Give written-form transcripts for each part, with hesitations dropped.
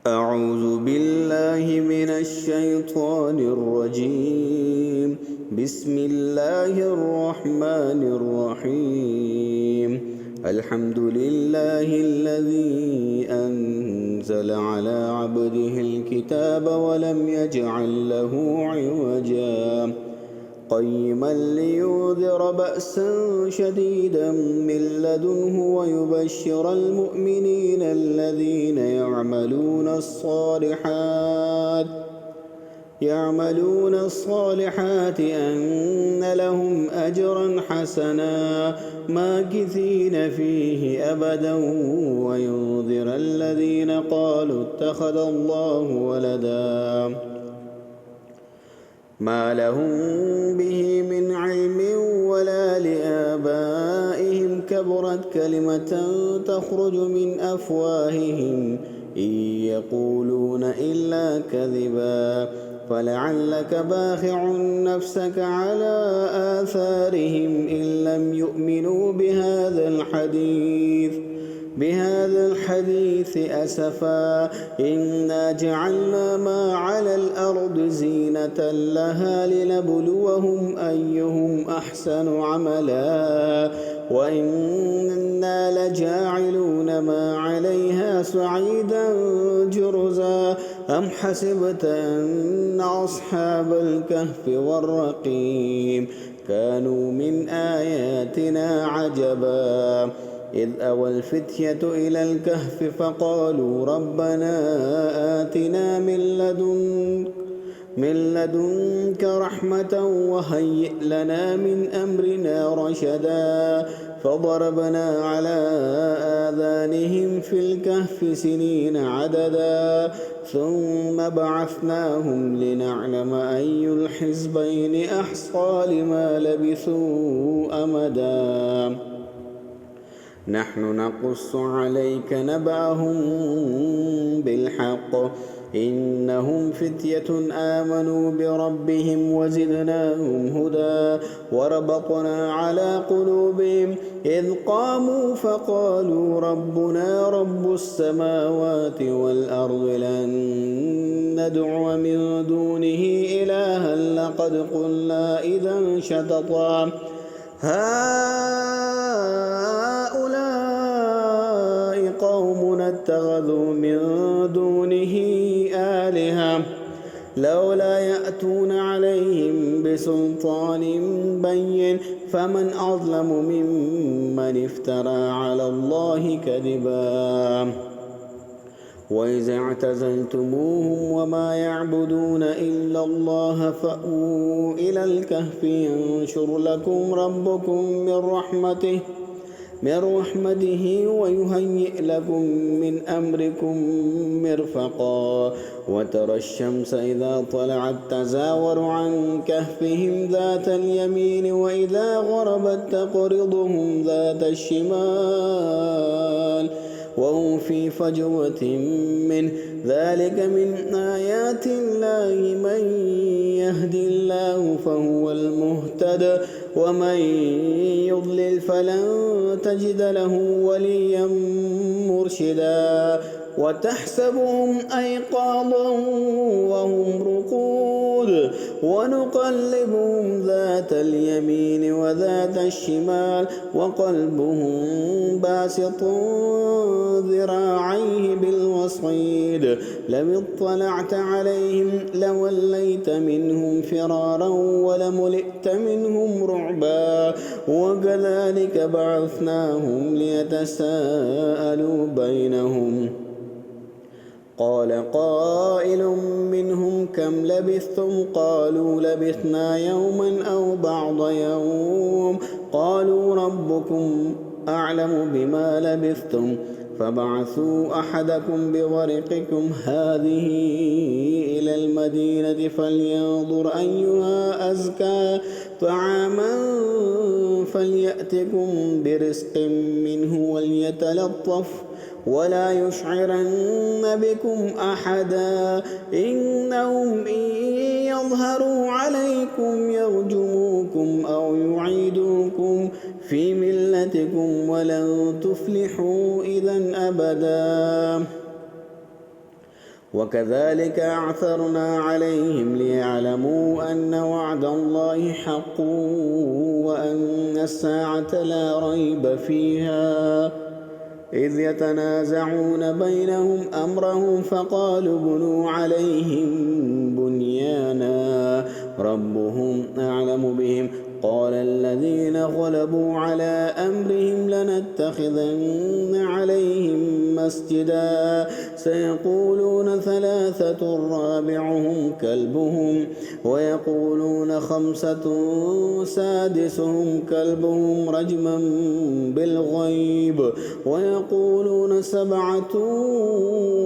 أعوذ بالله من الشيطان الرجيم. بسم الله الرحمن الرحيم. الحمد لله الذي أنزل على عبده الكتاب ولم يجعل له عوجا قيما لينذر بأسا شديدا من لدنه ويبشر المؤمنين الذين يعملون الصالحات أن لهم أجرا حسنا ماكثين فيه أبدا وينذر الذين قالوا اتخذ الله ولدا ما لهم به من علم ولا لآبائهم كبرت كلمة تخرج من أفواههم إن يقولون إلا كذبا فلعلك باخع نفسك على آثارهم إن لم يؤمنوا بهذا الحديث أسفا إنا جعلنا ما على الأرض زينة لها لنبلوهم أيهم أحسن عملا وإنا لجاعلون ما عليها صعيدا جرزا أم حسبت أن أصحاب الكهف والرقيم كانوا من آياتنا عجبا إذ أوى الفتية إلى الكهف فقالوا ربنا آتنا من لدنك رحمة وهيئ لنا من أمرنا رشدا فضربنا على آذانهم في الكهف سنين عددا ثم بعثناهم لنعلم أي الحزبين أحصى لما لبثوا أمدا نحن نقص عليك نبأهم بالحق إنهم فتية آمنوا بربهم وزدناهم هدى وربطنا على قلوبهم إذ قاموا فقالوا ربنا رب السماوات والأرض لن ندعو من دونه إلها لقد قلنا إذا شططا هؤلاء قومنا اتخذوا من دونه آلهة لولا يأتون عليهم بسلطان بين فمن أظلم ممن افترى على الله كذبا وإذا اعتزلتموهم وما يعبدون إلا الله فأووا إلى الكهف ينشر لكم ربكم من رحمته ويهيئ لكم من أمركم مرفقا وترى الشمس إذا طلعت تزاور عن كهفهم ذات اليمين وإذا غربت تقرضهم ذات الشمال وهم في فجوة منه ذلك من آيات الله من يهدي الله فهو المهتد ومن يضلل فلن تجد له وليا مرشدا وتحسبهم أيقاظا وهم رقود ونقلبهم ذات اليمين وذات الشمال وقلبهم باسط ذراعيه بالوصيد لو اطلعت عليهم لوليت منهم فرارا ولملئت منهم رعبا وكذلك بعثناهم ليتساءلوا بينهم قال قائل منهم كم لبثتم قالوا لبثنا يوما أو بعض يوم قالوا ربكم أعلم بما لبثتم فبعثوا أحدكم بورقكم هذه إلى المدينة فلينظر أيها أزكى طعاما فليأتكم برزق منه وليتلطف ولا يشعرن بكم أحدا إنهم إن يظهروا عليكم يرجموكم أو يعيدوكم في ملتكم ولن تفلحوا إذا أبدا وكذلك أعثرنا عليهم ليعلموا أن وعد الله حق وأن الساعة لا ريب فيها إذ يتنازعون بينهم أمرهم فقالوا بنوا عليهم بنيانا ربهم أعلم بهم قال الذين غلبوا على أمرهم لنتخذن عليهم مسجدا سيقولون ثلاثة رابعهم كلبهم ويقولون خمسة سادسهم كلبهم رجما بالغيب ويقولون سبعة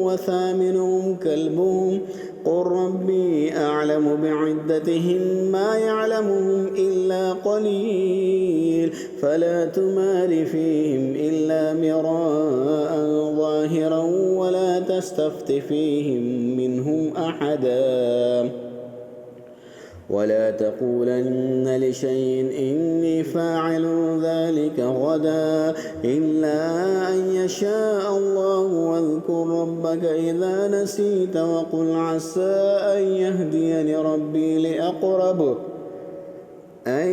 وثامنهم كلبهم قل ربي أعلم بعدتهم ما يعلمهم إلا قليل فلا تمار فيهم إلا مراء ظاهرا ولا تستفت فيهم منهم أحدا ولا تقولن لشيء إني فاعل ذلك غدا إلا أن يشاء الله واذكر ربك إذا نسيت وقل عسى أن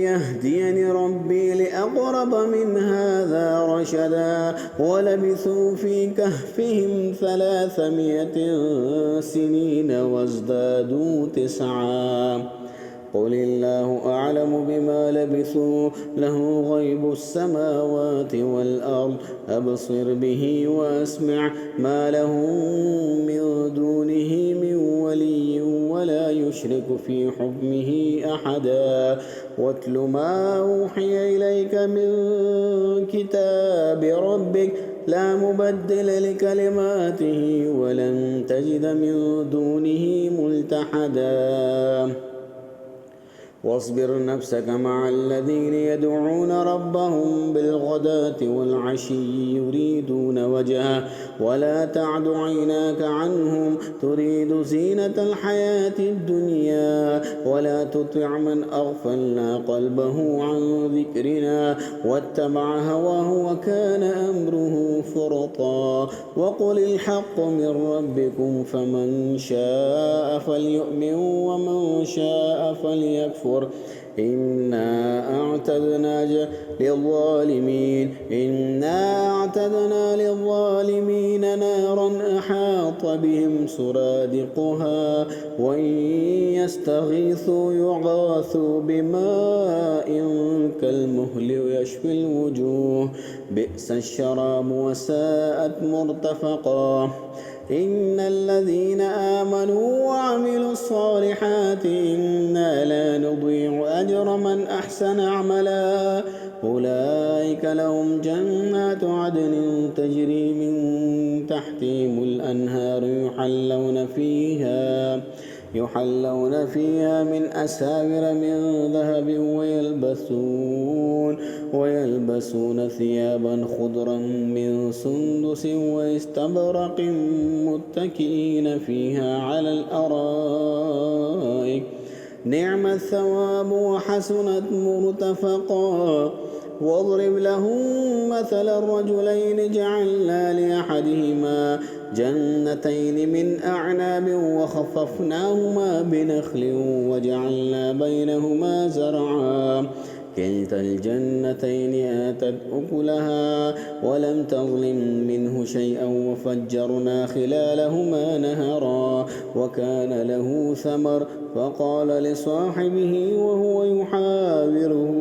يهديني ربي لأقرب من هذا رشدا ولبثوا في كهفهم 300 سنين وازدادوا 9 قل الله أعلم بما لبثوا له غيب السماوات والأرض أبصر به وأسمع ما لهم من دونه من ولي ولا يشرك في حكمه أحدا واتل ما أوحي إليك من كتاب ربك لا مبدل لكلماته ولن تجد من دونه ملتحدا واصبر نفسك مع الذين يدعون ربهم بالغداة والعشي يريدون وجهه ولا تعد عيناك عنهم تريد زينة الحياة الدنيا ولا تطع من أغفلنا قلبه عن ذكرنا واتبع هواه وكان أمره فرطا وقل الحق من ربكم فمن شاء فليؤمن ومن شاء فليكفر إنا أعتدنا للظالمين نارا أحاط بهم سرادقها وإن يستغيثوا يغاثوا بماء كالمهل يشفي الوجوه بئس الشراب وساءت مرتفقا إن الذين آمنوا وعملوا الصالحات إنا لا نضيع أجر من أحسن عملا أولئك لهم جنات عدن تجري من تحتهم الأنهار يحلون فيها من أساور من ذهب ويلبسون ثيابا خضرا من سندس واستبرق متكئين فيها على الأرائك نعم الثواب وحسنت مرتفقا واضرب لهم مثل الرجلين جعلنا لأحدهما جنتين من أعناب وخففناهما بنخل وجعلنا بينهما زرعا كلتا الجنتين آتت أكلها ولم تظلم منه شيئا وفجرنا خلالهما نهرا وكان له ثمر فقال لصاحبه وهو يحاوره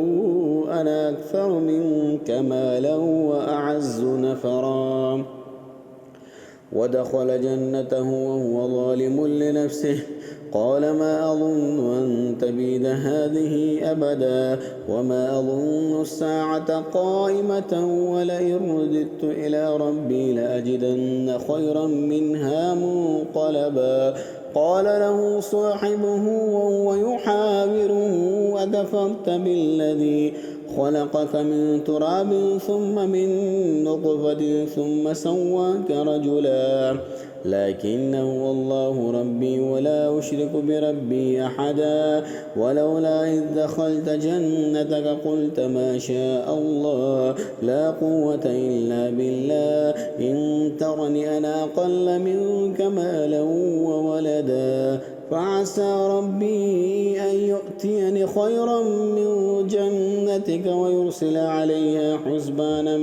أنا أكثر منك مالا وأعز نفرا ودخل جنته وهو ظالم لنفسه قال ما أظن أن تبيد هذه أبدا وما أظن الساعة قائمة ولئن رددت إلى ربي لأجدن خيرا منها منقلبا قال له صاحبه وهو يحاوره أكفرت بالذي خلقك من تراب ثم من نطفة ثم سواك رجلا لكنه الله ربي ولا أشرك بربي أحدا ولولا إذ دخلت جنتك قلت ما شاء الله لا قوة إلا بالله إن ترني أنا أقل منك مالا وولدا فعسى ربي أن يؤتيني خيرا من جنتك ويرسل عليها حسبانا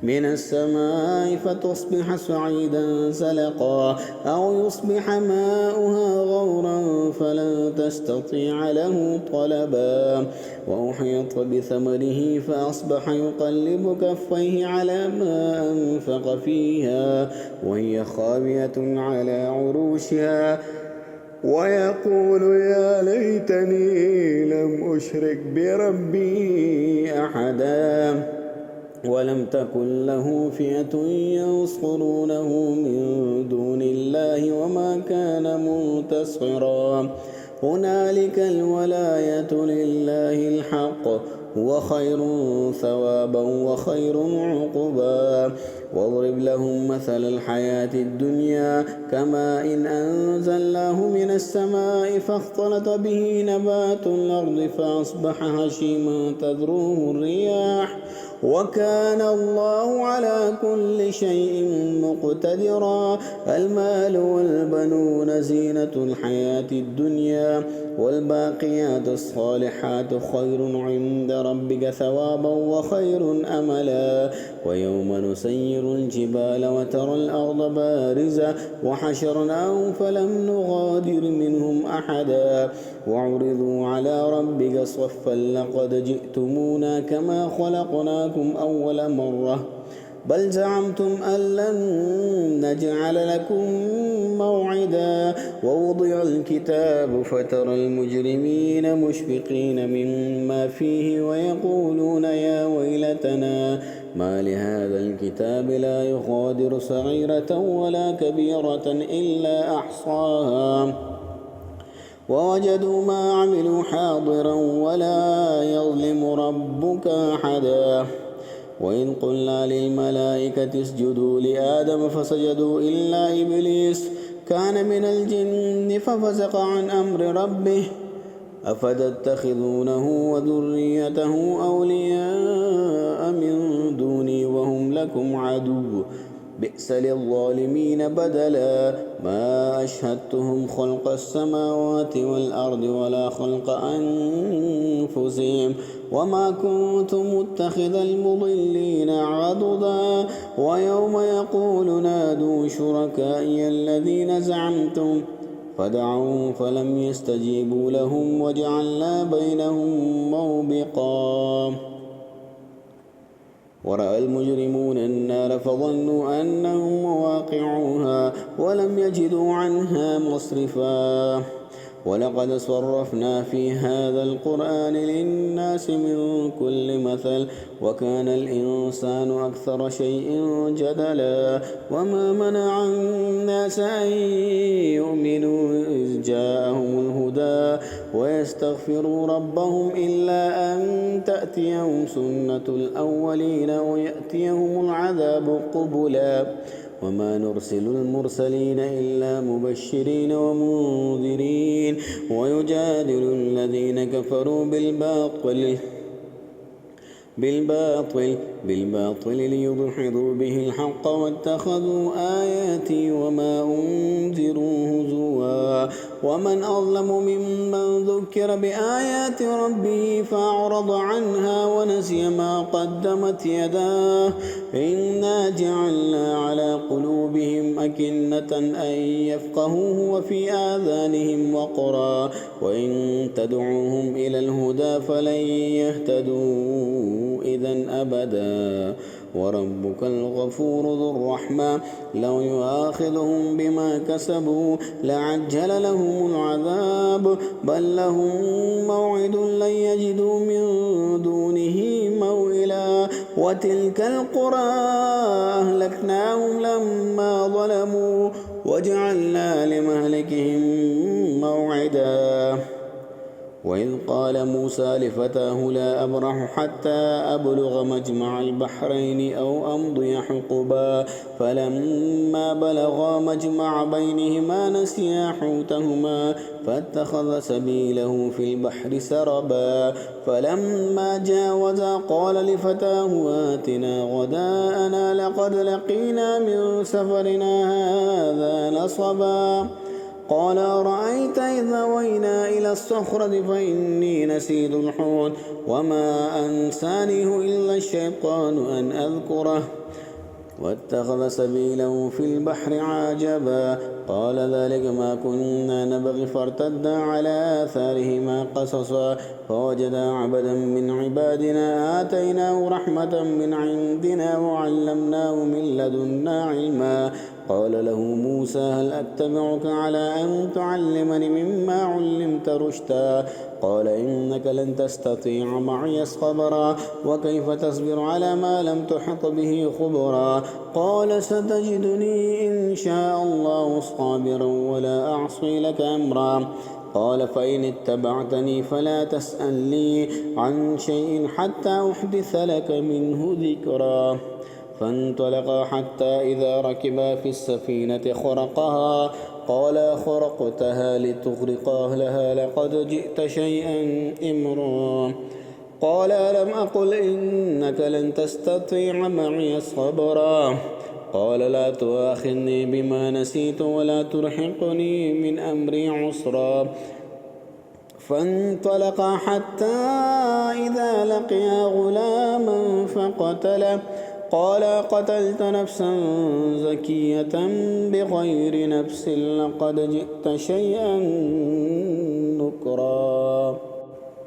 من السماء فتصبح صعيدا زلقا أو يصبح ماؤها غورا فلن تستطيع له طلبا وأحيط بثمره فأصبح يقلب كفيه على ما أنفق فيها وهي خاوية على عروشها ويقول يا ليتني لم أشرك بربي أحدا ولم تكن له فئة ينصرونه من دون الله وما كان منتصرا هنالك الولاية لله الحق هو خير ثوابا وخير عقبا واضرب لهم مثل الحياة الدنيا كماء إن أنزلناه من السماء فاختلط به نبات الأرض فأصبح هشيما تذروه الرياح وكان الله على كل شيء مقتدرا المال والبنون زينة الحياة الدنيا والباقيات الصالحات خير عند ربك ثوابا وخير أملا ويوم نسير الجبال وترى الأرض بارزة وحشرناهم فلم نغادر منهم أحدا وعرضوا على ربك صفا لقد جئتمونا كما خلقناكم أول مرة بل زعمتم أن لن نجعل لكم موعدا ووضع الكتاب فترى المجرمين مشفقين مما فيه ويقولون يا ويلتنا ما لهذا الكتاب لا يغادر صغيرة ولا كبيرة إلا أحصاها ووجدوا ما عملوا حاضرا ولا يظلم ربك أحدا وإن قلنا للملائكة اسجدوا لآدم فسجدوا إلا إبليس كان من الجن ففسق عن أمر ربه أفتتخذونه وذريته أولياء من دوني وهم لكم عدو بئس للظالمين بدلا ما أشهدتهم خلق السماوات والأرض ولا خلق أنفسهم وما كنت متخذ المضلين عضدا ويوم يقول نادوا شركائي الذين زعمتم فدعوا فلم يستجيبوا لهم وجعلنا بينهم موبقا ورأى المجرمون النار فظنوا أنهم مواقعوها ولم يجدوا عنها مصرفا ولقد صرفنا في هذا القرآن للناس من كل مثل وكان الإنسان أكثر شيء جدلا وما منع الناس أن يؤمنوا إذ جاءهم الهدى ويستغفروا ربهم إلا أن تأتيهم سنة الأولين ويأتيهم العذاب قبلا وما نرسل المرسلين إلا مبشرين ومنذرين ويجادل الذين كفروا بالباطل ليدحضوا به الحق واتخذوا آياتي وما أنذروا هزوا ومن أظلم ممن ذكر بآيات ربه فأعرض عنها ونسي ما قدمت يداه إنا جعلنا على قلوبهم أكنة أن يفقهوه وفي آذانهم وقرا وإن تدعوهم إلى الهدى فلن يهتدوا إذن أبدا وربك الغفور ذو الرحمة لو يؤاخذهم بما كسبوا لعجل لهم العذاب بل لهم موعد لن يجدوا من دونه موئلا وتلك القرى أهلكناهم لما ظلموا وجعلنا لمهلكهم موعدا وإذ قال موسى لفتاه لا أبرح حتى أبلغ مجمع البحرين أو أمضي حقبا فلما بلغا مجمع بينهما نسيا حوتهما فاتخذ سبيله في البحر سربا فلما جاوزا قال لفتاه آتنا غداءنا لقد لقينا من سفرنا هذا نصبا قال أرأيت إذ أوينا إلى الصخرة فإني نسيت الحوت وما أنسانيه إلا الشيطان أن أذكره واتخذ سبيله في البحر عجبا قال ذلك ما كنا نبغي فارتدا على آثارهما قصصا فوجدا عبدا من عبادنا آتيناه رحمة من عندنا وعلمناه من لدنا علما قال له موسى هل أتبعك على أن تعلمني مما علمت رشدا قال إنك لن تستطيع معي صبرا وكيف تصبر على ما لم تحط به خبرا قال ستجدني إن شاء الله صابرا ولا أعصي لك أمرا قال فإن اتبعتني فلا تسأل لي عن شيء حتى أحدث لك منه ذكرا فانطلقا حتى إذا ركبا في السفينة خرقها قال خرقتها لتغرق أهلها لقد جئت شيئا إمرا قال ألم أقل إنك لن تستطيع معي صبرا قال لا تؤاخذني بما نسيت ولا ترهقني من أمري عسرا فانطلقا حتى إذا لقيا غلاما فقتله قال قتلت نفسا زكية بغير نفس لقد جئت شيئا نكرا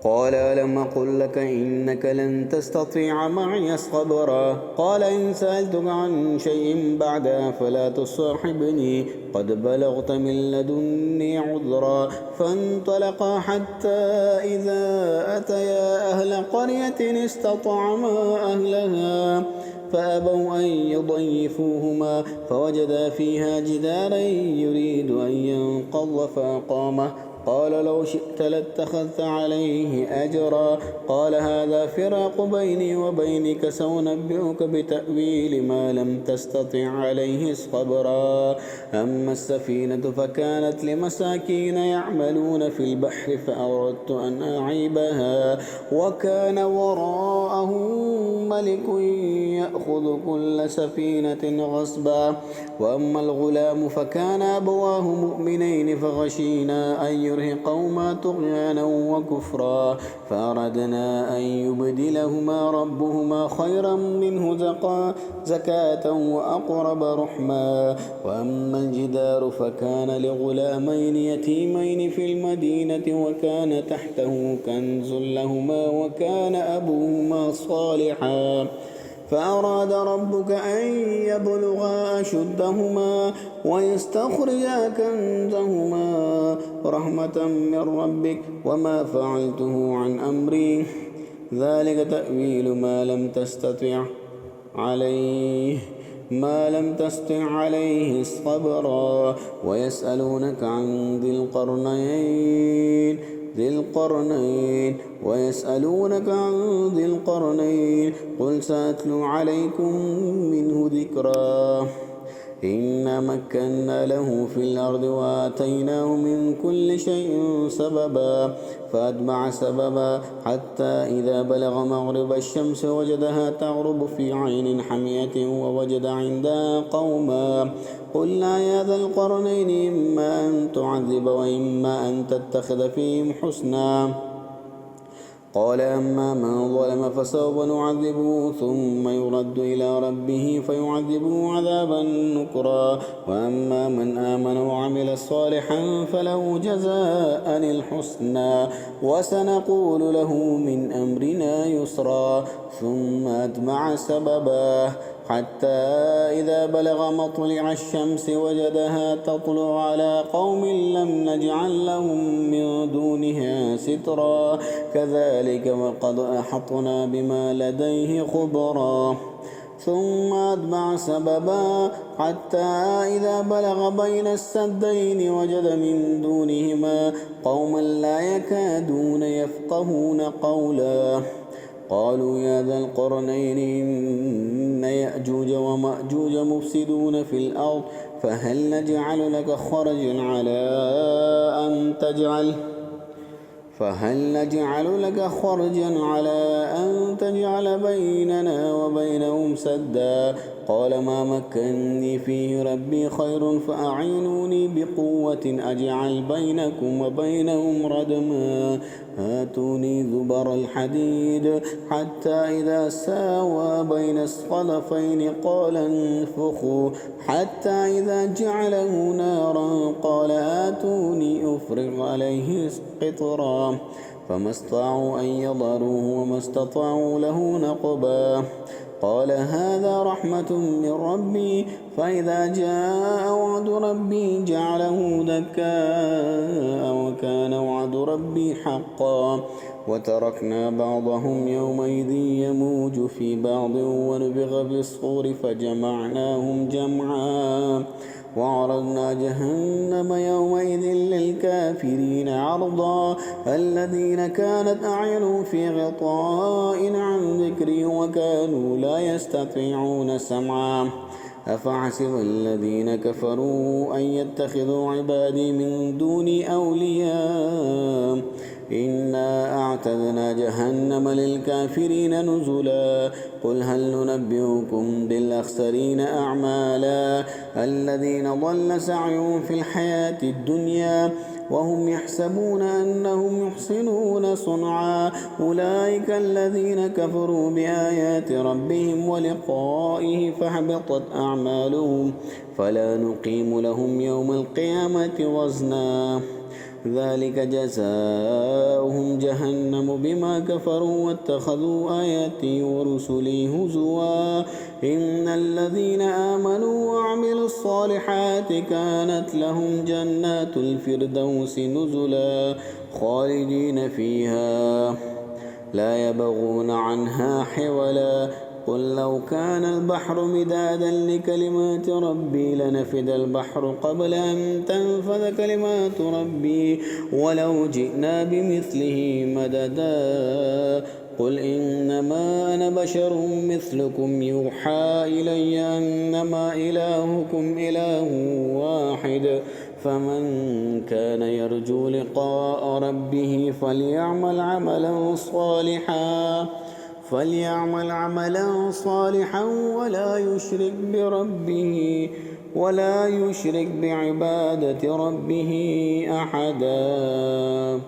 قال ألم أقل لك إنك لن تستطيع معي صبرا قال إن سألتك عن شيء بعدها فلا تصاحبني قد بلغت من لدني عذرا فانطلقا حتى إذا أتيا أهل قرية استطعما أهلها فأبوا أن يضيفوهما فوجدا فيها جدارا يريد أن ينقض فأقامه قال لو شئت لاتخذت عليه أجرا قال هذا فراق بيني وبينك سأنبئك بتأويل ما لم تستطع عليه صبرا أما السفينة فكانت لمساكين يعملون في البحر فأردت أن أعيبها وكان وراءهم ملك يأخذ كل سفينة غصبا وأما الغلام فكان أبواه مؤمنين فخشينا أن يرهقهما طغيانا وكفرا فأردنا أن يبدلهما ربهما خيرا منه زكاة وأقرب رحما وأما الجدار فكان لغلامين يتيمين في المدينة وكان تحته كنز لهما وكان أبوهما صالحا فأراد ربك أن يبلغا أشدهما ويستخرجا كنزهما رحمة من ربك وما فعلته عن أمري ذلك تأويل ما لم تستطع عليه صبرا ويسألونك عن ذي القرنين قل سأتلو عليكم منه ذكرا إنا مكنا له في الأرض وآتيناه من كل شيء سببا فأتبع سببا حتى إذا بلغ مغرب الشمس وجدها تغرب في عين حمية ووجد عندها قوما قلنا يا ذا القرنين إما أن تعذب وإما أن تتخذ فيهم حسنا قال أما من ظلم فسوف نعذبه ثم يرد إلى ربه فيعذبه عذابا نكرا وأما من آمن وعمل صالحا فله جزاء الحسنى وسنقول له من أمرنا يسرا ثم أتبع سببا حتى إذا بلغ مطلع الشمس وجدها تطلع على قوم لم نجعل لهم من دونها سترا كذلك وقد أحطنا بما لديه خبرا ثم أتبع سببا حتى إذا بلغ بين السدين وجد من دونهما قوما لا يكادون يفقهون قولا قالوا يا ذا القرنين إن يأجوج ومأجوج مفسدون في الأرض فهل نجعل لك خرجا على أن تجعل بيننا وبينهم سدا قال ما مكني فيه ربي خير فأعينوني بقوة أجعل بينكم وبينهم ردما آتوني زبر الحديد حتى إذا ساوى بين الصدفين قال انفخوا حتى إذا جعله نارا قال آتوني أفرغ عليه قطرا فما استطاعوا أن يظهروه وما استطاعوا له نقبا قال هذا رحمة من ربي فإذا جاء وعد ربي جعله دكاء وكان وعد ربي حقا وتركنا بعضهم يومئذ يموج في بعض ونفخ في الصور فجمعناهم جمعا وعرضنا جهنم يومئذ للكافرين عرضا الذين كانت أعينهم في غطاء عن ذكري وكانوا لا يستطيعون سمعا أفحسب الذين كفروا أن يتخذوا عبادي من دوني أولياء إنا أعتدنا جهنم للكافرين نزلا قل هل ننبئكم بالأخسرين أعمالا الذين ضل سعيهم في الحياة الدنيا وهم يحسبون أنهم يحسنون صنعا أولئك الذين كفروا بآيات ربهم ولقائه فحبطت أعمالهم فلا نقيم لهم يوم القيامة وزنا ذلك جزاؤهم جهنم بما كفروا واتخذوا آياتي ورسلي هزوا إن الذين آمنوا وعملوا الصالحات كانت لهم جنات الفردوس نزلا خالدين فيها لا يبغون عنها حولا قل لو كان البحر مدادا لكلمات ربي لنفد البحر قبل أن تنفذ كلمات ربي ولو جئنا بمثله مددا قل إنما أنا بشر مثلكم يوحى إلي أنما إلهكم إله واحد فمن كان يرجو لقاء ربه فليعمل عملا صالحا ولا يشرك بعبادة ربه أحدا.